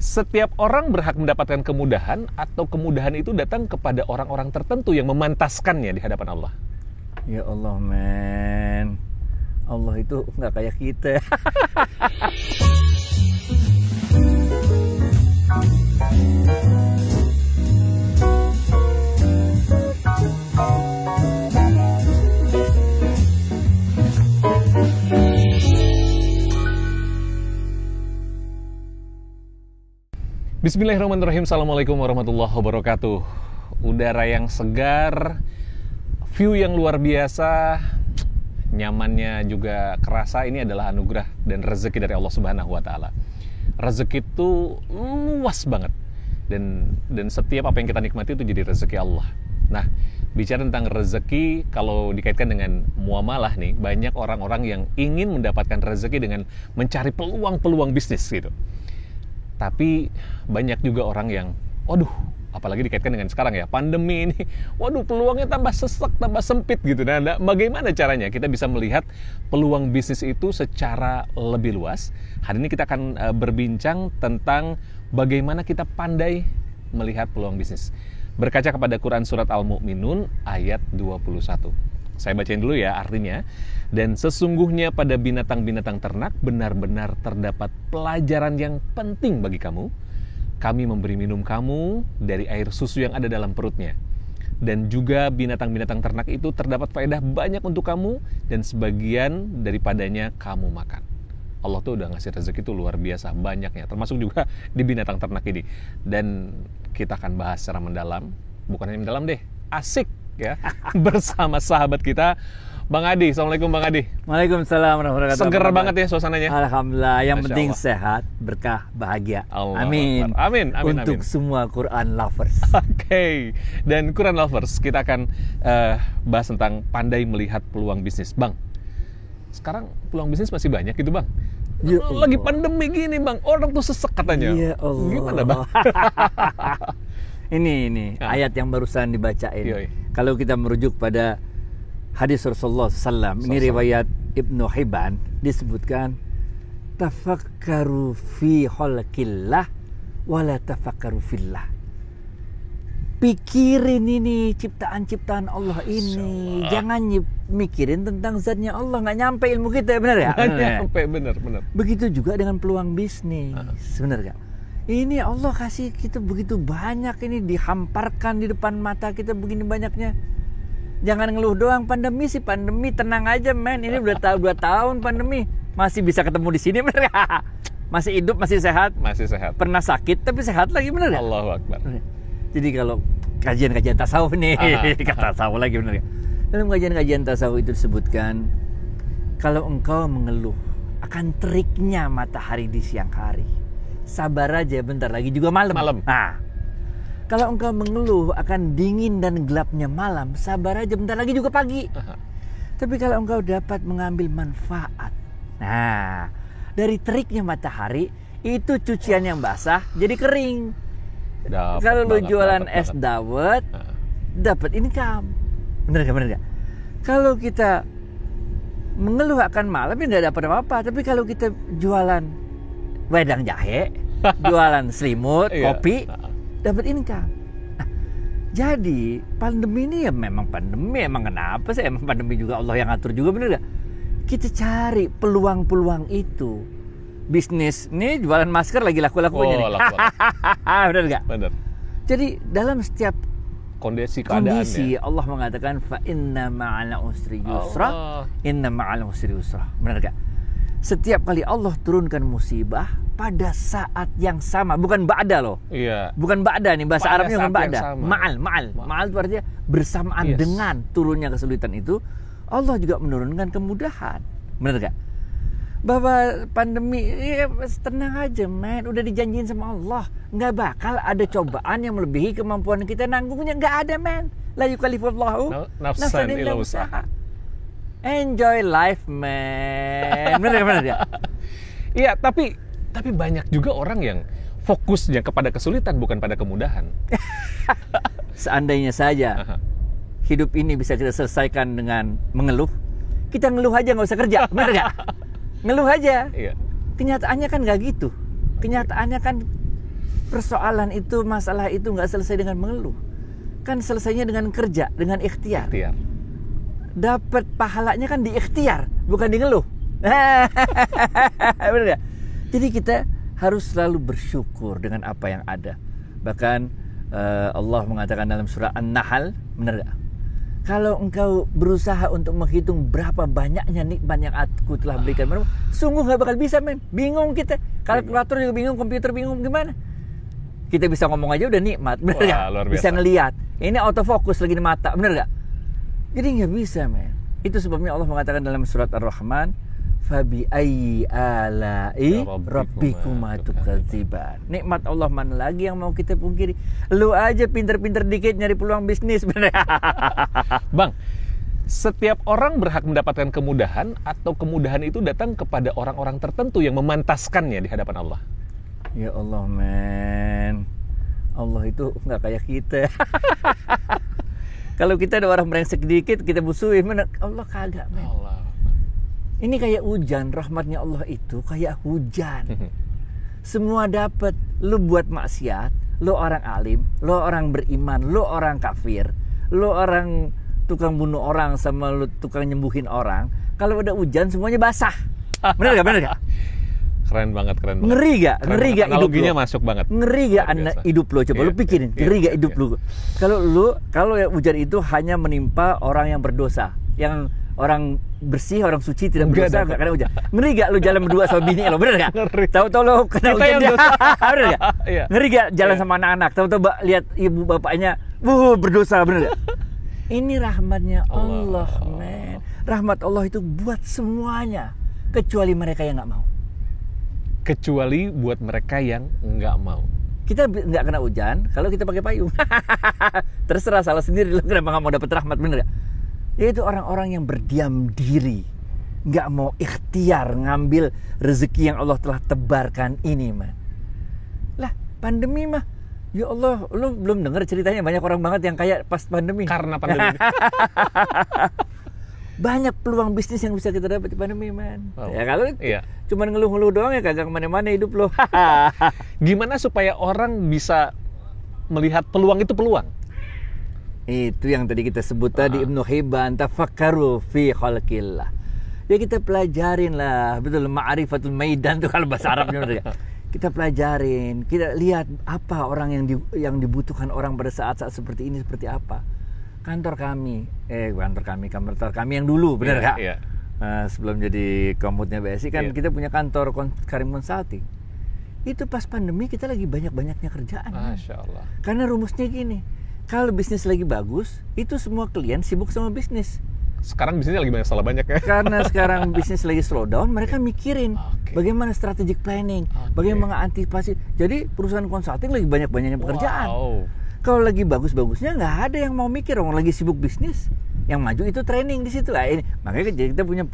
Setiap orang berhak mendapatkan kemudahan atau kemudahan itu datang kepada orang-orang tertentu yang memantaskannya di hadapan Allah? Ya Allah, men. Allah itu nggak kayak kita. Bismillahirrahmanirrahim. Assalamualaikum warahmatullahi wabarakatuh. Udara yang segar, view yang luar biasa, nyamannya juga kerasa. Ini adalah anugerah dan rezeki dari Allah Subhanahu wa Ta'ala. Rezeki itu luas banget, dan setiap apa yang kita nikmati itu jadi rezeki Allah. Nah, bicara tentang rezeki, kalau dikaitkan dengan muamalah nih, banyak orang-orang yang ingin mendapatkan rezeki dengan mencari peluang-peluang bisnis gitu. Tapi banyak juga orang yang, waduh, apalagi dikaitkan dengan sekarang ya, pandemi ini, waduh, peluangnya tambah sesak, tambah sempit gitu. Nah, bagaimana caranya kita bisa melihat peluang bisnis itu secara lebih luas? Hari ini kita akan berbincang tentang bagaimana kita pandai melihat peluang bisnis. Berkaca kepada Quran Surat Al-Mu'minun ayat 21. Saya bacain dulu ya artinya. Dan sesungguhnya pada binatang-binatang ternak benar-benar terdapat pelajaran yang penting bagi kamu. Kami memberi minum kamu dari air susu yang ada dalam perutnya. Dan juga binatang-binatang ternak itu terdapat faedah banyak untuk kamu, dan sebagian daripadanya kamu makan. Allah tuh udah ngasih rezeki itu luar biasa banyaknya, termasuk juga di binatang ternak ini. Dan kita akan bahas secara mendalam, bukan hanya mendalam deh, asik ya, bersama sahabat kita Bang Adi. Assalamualaikum Bang Adi. Waalaikumsalam warahmatullahi wabarakatuh. Seger banget ya suasananya. Alhamdulillah, yang Masya penting Allah. sehat, berkah, bahagia. Allah Amin. Akbar. Amin. Untuk semua Quran lovers. Oke. Dan Quran lovers, kita akan bahas tentang pandai melihat peluang bisnis. Bang, sekarang peluang bisnis masih banyak gitu Bang. Ya Allah. Lagi pandemi gini Bang, orang tuh sesek katanya. Ya Allah. Gimana Bang? Ini ayat yang barusan dibacain. Yoi. Kalau kita merujuk pada hadis Rasulullah SAW, ini riwayat Ibnu Hibban, disebutkan tafakkaru fi khalqillah wala tafakkaru fillah. Pikirin ini ciptaan-ciptaan Allah ini. Jangan mikirin tentang zatnya Allah. Nggak nyampe ilmu kita, benar ya? Nggak nyampe, benar. Begitu juga dengan peluang bisnis, benar gak? Ini Allah kasih kita begitu banyak, ini dihamparkan di depan mata kita begini banyaknya. Jangan ngeluh doang, pandemi sih pandemi, tenang aja men. Ini udah 2 tahun pandemi, masih bisa ketemu di sini, bener gak? Masih hidup, masih sehat. Masih sehat. Pernah sakit tapi sehat lagi, bener gak? Allahu Akbar. Jadi kalau kajian-kajian tasawuf nih, kata tasawuf lagi, bener gak? Dalam kajian-kajian tasawuf itu disebutkan, kalau engkau mengeluh akan teriknya matahari di siang hari, sabar aja, bentar lagi juga malam. Nah, kalau engkau mengeluh akan dingin dan gelapnya malam, sabar aja, bentar lagi juga pagi. Tapi kalau engkau dapat mengambil manfaat, nah, dari teriknya matahari, itu cucian yang basah jadi kering. Kalau lu jualan es dawet, dapat income. Bener gak? Kalau kita mengeluh akan malam, ya nggak dapat apa-apa. Tapi kalau kita jualan wedang jahe, jualan selimut, kopi, dapat income. Nah, jadi pandemi ini ya memang pandemi. Emang kenapa sih? Emang pandemi juga Allah yang atur juga, bener gak? Kita cari peluang-peluang itu. Bisnis ini jualan masker lagi laku-lakunya nih. Bener gak? Bener. Jadi dalam setiap Kondisi Allah mengatakan fa inna ma'al usri yusra, inna ma'al usri yusra. Benar gak? Setiap kali Allah turunkan musibah pada saat yang sama, bukan ba'da loh. Iya. Bukan ba'da nih, bahasa Pada Arabnya bukan saat yang ba'da. sama. Ma'al itu artinya bersamaan dengan turunnya kesulitan itu, Allah juga menurunkan kemudahan. Benar gak? Bahwa pandemi, ya tenang aja men, udah dijanjiin sama Allah, nggak bakal ada cobaan yang melebihi kemampuan kita nanggungnya, nggak ada men. La yukallifullahu nafsan illa wus'aha. Enjoy life man. Bener ya? Iya, tapi banyak juga orang yang fokusnya kepada kesulitan bukan pada kemudahan. Seandainya saja hidup ini bisa kita selesaikan dengan mengeluh, kita ngeluh aja, nggak usah kerja, bener nggak? Ngeluh aja. Iya. Kenyataannya kan nggak gitu. Kenyataannya kan persoalan itu, masalah itu nggak selesai dengan mengeluh. Kan selesainya dengan kerja, dengan ikhtiar. Dapat pahalanya kan di ikhtiar, bukan di ngeluh. Benar gak? Jadi kita harus selalu bersyukur dengan apa yang ada. Bahkan Allah mengatakan dalam surah An-Nahl, benar gak? Kalau engkau berusaha untuk menghitung berapa banyaknya nikmat yang aku telah berikan, sungguh gak bakal bisa, men. Bingung kita. Kalkulator juga bingung, komputer bingung, gimana? Kita bisa ngomong aja udah nikmat, benar gak? Bisa ngelihat. Ini autofocus lagi di mata, benar gak? Jadi nggak bisa, men. Itu sebabnya Allah mengatakan dalam surat Ar-Rahman, fabi ayyi ala'i rabbikuma tukadziban. Nikmat Allah mana lagi yang mau kita pungkiri? Lu aja pinter-pinter dikit nyari peluang bisnis, bener. Bang, setiap orang berhak mendapatkan kemudahan atau kemudahan itu datang kepada orang-orang tertentu yang memantaskannya di hadapan Allah? Ya Allah, men. Allah itu nggak kayak kita. Kalau kita ada orang brengsek dikit, kita musuhin, mana Allah kagak, men. Allah. Ini kayak hujan, rahmatnya Allah itu kayak hujan. Semua dapat. Lu buat maksiat, lu orang alim, lu orang beriman, lu orang kafir, lu orang tukang bunuh orang sama lu tukang nyembuhin orang. Kalau ada hujan semuanya basah. Bener gak? Bener gak? Keren banget. Ngeri gak hidup lo? Analoginya masuk banget. Ngeri gak hidup lo? Coba lu pikirin, ngeri gak hidup lu? Kalau ya hujan itu hanya menimpa orang yang berdosa, yang orang bersih, orang suci tidak berdosa, gak kena hujan. Ngeri gak lu jalan berdua sama bini lo? Bener gak? Tahu-tahu lo kena hujan dia. Bener gak? Ngeri gak jalan sama anak-anak? Tahu-tahu lihat ibu bapaknya berdosa, bener gak? Ini rahmatnya Allah, men. Rahmat Allah itu buat semuanya, kecuali mereka yang gak mau. Kecuali buat mereka yang nggak mau. Kita nggak kena hujan kalau kita pakai payung. Terserah, salah sendiri lo kenapa nggak mau dapat rahmat, bener gak? Yaitu orang-orang yang berdiam diri, nggak mau ikhtiar ngambil rezeki yang Allah telah tebarkan ini, man. Lah pandemi mah, ya Allah, lo belum dengar ceritanya banyak orang banget yang kaya pas pandemi. Karena pandemi. Banyak peluang bisnis yang bisa kita dapat di pandemi, man. Ya kalau cuma ngeluh-ngeluh doang ya kagak kemana-mana hidup lo. Gimana supaya orang bisa melihat peluang itu peluang? Itu yang tadi kita sebut tadi, Ibnu Hibban, tafakkaru fi khalqillah. Ya kita pelajarin lah, betul, ma'rifatul maidan tuh kalau bahasa Arabnya. Kita pelajarin, kita lihat apa orang yang dibutuhkan orang pada saat-saat seperti ini seperti apa. Kantor kami yang dulu, bener gak? Iya. Sebelum jadi komutnya BSI kan kita punya kantor Karim Consulting. Itu pas pandemi kita lagi banyak-banyaknya kerjaan. Masya Allah. Karena rumusnya gini, kalau bisnis lagi bagus, itu semua klien sibuk sama bisnis. Sekarang bisnisnya lagi banyak ya? Karena sekarang bisnis lagi slow down, mereka mikirin bagaimana strategic planning, bagaimana antisipasi. Jadi perusahaan consulting lagi banyak-banyaknya pekerjaan. Kalau lagi bagus-bagusnya nggak ada yang mau mikir, orang lagi sibuk bisnis. Yang maju itu training di situ lah. Ini makanya kita punya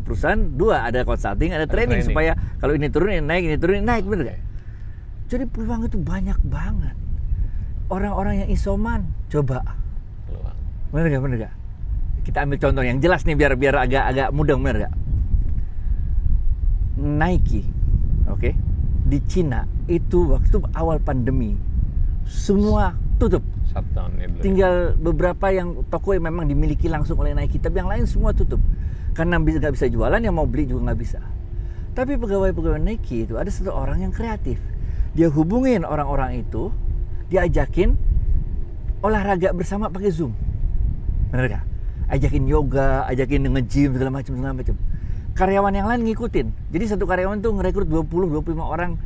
perusahaan dua, ada consulting, ada training supaya kalau ini turun ini naik, ini turun ini naik, bener gak? Jadi peluang itu banyak banget. Orang-orang yang isoman, coba. Bener gak? Kita ambil contoh yang jelas nih biar agak mudah, bener gak? Nike, di Cina itu waktu awal pandemi semua tutup. Shutdown, tinggal beberapa yang toko yang memang dimiliki langsung oleh Nike, tapi yang lain semua tutup karena nggak bisa jualan, yang mau beli juga nggak bisa. Tapi pegawai-pegawai Nike itu ada satu orang yang kreatif, dia hubungin orang-orang itu, dia ajakin olahraga bersama pakai Zoom, bener gak? Ajakin yoga, ajakin nge-gym segala macam. Karyawan yang lain ngikutin, jadi satu karyawan tuh ngerekrut 20-25 orang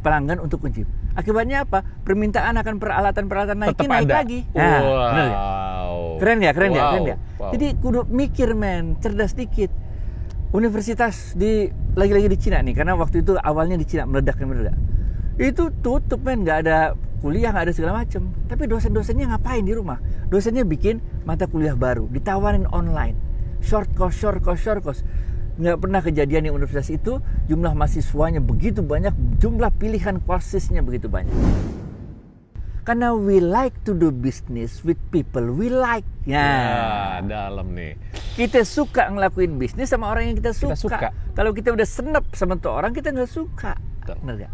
pelanggan untuk nge-gym. Akibatnya apa? Permintaan akan peralatan Nike naik lagi. Wow. Keren ya. Wow. Jadi kudu mikir, men, cerdas dikit. Universitas lagi-lagi di Cina nih, karena waktu itu awalnya di Cina meledak. Itu tutup, men, nggak ada kuliah, nggak ada segala macam. Tapi dosen-dosennya ngapain di rumah? Dosennya bikin mata kuliah baru, ditawarin online, short course. Nggak pernah kejadian di universitas itu jumlah mahasiswanya begitu banyak, jumlah pilihan kursisnya begitu banyak. Karena we like to do business with people we like. Ya, dalam nih. Kita suka ngelakuin bisnis sama orang yang kita suka. Kalau kita udah senep sama tuh orang, kita nggak suka. Benar gak?